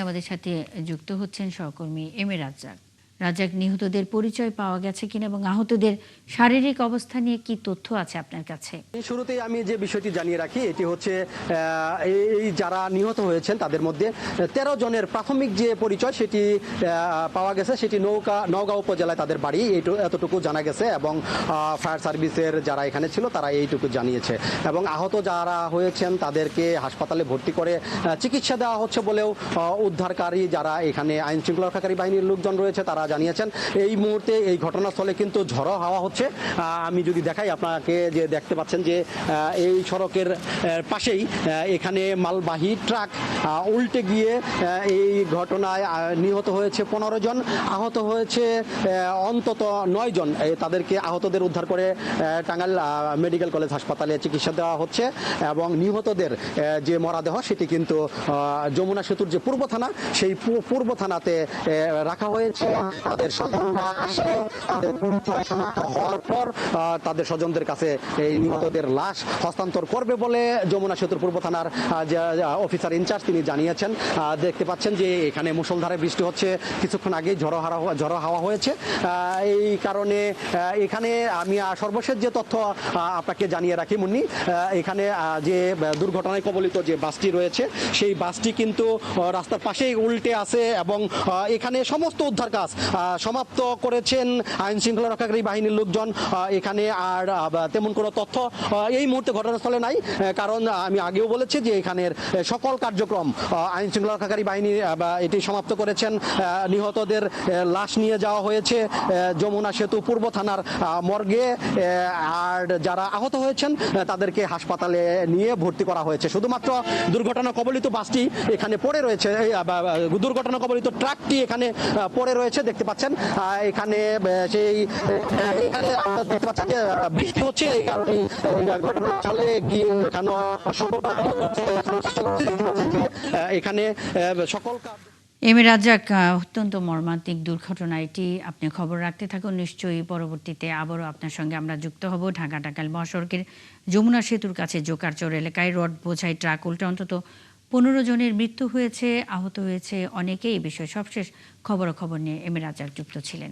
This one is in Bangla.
আমাদের সাথে যুক্ত হচ্ছেন সহকর্মী এম এ রাজ্জাক। রাজ্জাক, নিহতদের পরিচয় পাওয়া গেছে কিনা এবং আহতদের শারীরিক অবস্থা নিয়ে কি তথ্য আছে আপনার কাছে? শুরুতেই আমি যে বিষয়টি জানিয়ে রাখি, এটি হচ্ছে এই যারা নিহত হয়েছেন তাদের মধ্যে 13 জনের প্রাথমিক যে পরিচয় সেটি পাওয়া গেছে। সেটি নওগাঁ উপজেলায় তাদের বাড়ি, এতটুকু জানা গেছে এবং ফায়ার সার্ভিসের যারা এখানে ছিল তারা এইটুকু জানিয়েছে। এবং আহত যারা হয়েছেন তাদেরকে হাসপাতালে ভর্তি করে চিকিৎসা দেওয়া হচ্ছে বলেও উদ্ধারকারী যারা এখানে আইন শৃঙ্খলা রক্ষাকারী বাহিনীর লোকজন রয়েছে তারা জানিয়েছেন। এই মুহূর্তে এই ঘটনাস্থলে কিন্তু ঝড়ো হাওয়া হচ্ছে। আমি যদি দেখাই আপনাকে, যে দেখতে পাচ্ছেন যে এই সড়কের পাশেই এখানে মালবাহী ট্রাক উল্টে গিয়ে এই ঘটনায় নিহত হয়েছে 15 জন, আহত হয়েছে অন্তত 9 জন। তাদেরকে আহতদের উদ্ধার করে টাঙ্গাইল মেডিকেল কলেজ হাসপাতালে চিকিৎসা দেওয়া হচ্ছে এবং নিহতদের যে মরদেহ সেটি কিন্তু যমুনা সেতুর যে পূর্ব থানা, সেই পূর্ব থানাতে রাখা হয়েছে। হওয়ার পর তাদের স্বজনদের কাছে এই নিহতদের লাশ হস্তান্তর করবে বলে যমুনা সেতুর পূর্ব থানার যে অফিসার ইনচার্জ তিনি জানিয়েছেন। দেখতে পাচ্ছেন যে এখানে মুষলধারে বৃষ্টি হচ্ছে, কিছুক্ষণ আগেই ঝড়ো হাওয়া হয়েছে। এই কারণে এখানে আমি সর্বশেষ যে তথ্য আপনাকে জানিয়ে রাখি মুন্নি, এখানে যে দুর্ঘটনায় কবলিত যে বাসটি রয়েছে সেই বাসটি কিন্তু রাস্তার পাশেই উল্টে আছে এবং এখানে সমস্ত উদ্ধার কাজ সমাপ্ত করেছেন আইন শৃঙ্খলা রক্ষাকারী বাহিনীর লোকজন। এখানে আর তেমন কোনো তথ্য এই মুহূর্তে ঘটনাস্থলে নাই, কারণ আমি আগেও বলেছি যে এখানের সকল কার্যক্রম আইন শৃঙ্খলা রক্ষাকারী বাহিনী এটি সমাপ্ত করেছেন। নিহতদের লাশ নিয়ে যাওয়া হয়েছে যমুনা সেতু পূর্ব থানার মর্গে, আর যারা আহত হয়েছেন তাদেরকে হাসপাতালে নিয়ে ভর্তি করা হয়েছে। শুধুমাত্র দুর্ঘটনা কবলিত বাসটি এখানে পড়ে রয়েছে, দুর্ঘটনা কবলিত ট্রাকটি এখানে পড়ে রয়েছে। দেখতে পাচ্ছেন এখানে সেই দেখতে পাচ্ছেন যে বৃষ্টি হচ্ছে, এই কারণে ঘটনাস্থলে গিয়ে এখানে সকল এম এ রাজ্জাক, অত্যন্ত মর্মান্তিক দুর্ঘটনা এটি। আপনি খবর রাখতে থাকুন, নিশ্চয়ই পরবর্তীতে আবারও আপনার সঙ্গে আমরা যুক্ত হব। ঢাকা টাঙ্গাইল মহাসড়কের যমুনা সেতুর কাছে জোকারচর এলাকায় রড বোঝাই ট্রাক উল্টে অন্তত 15 জনের মৃত্যু হয়েছে, আহত হয়েছে অনেকেই। এই বিষয়ে সবশেষ খবরাখবর নিয়ে এম এ রাজ্জাক যুক্ত ছিলেন।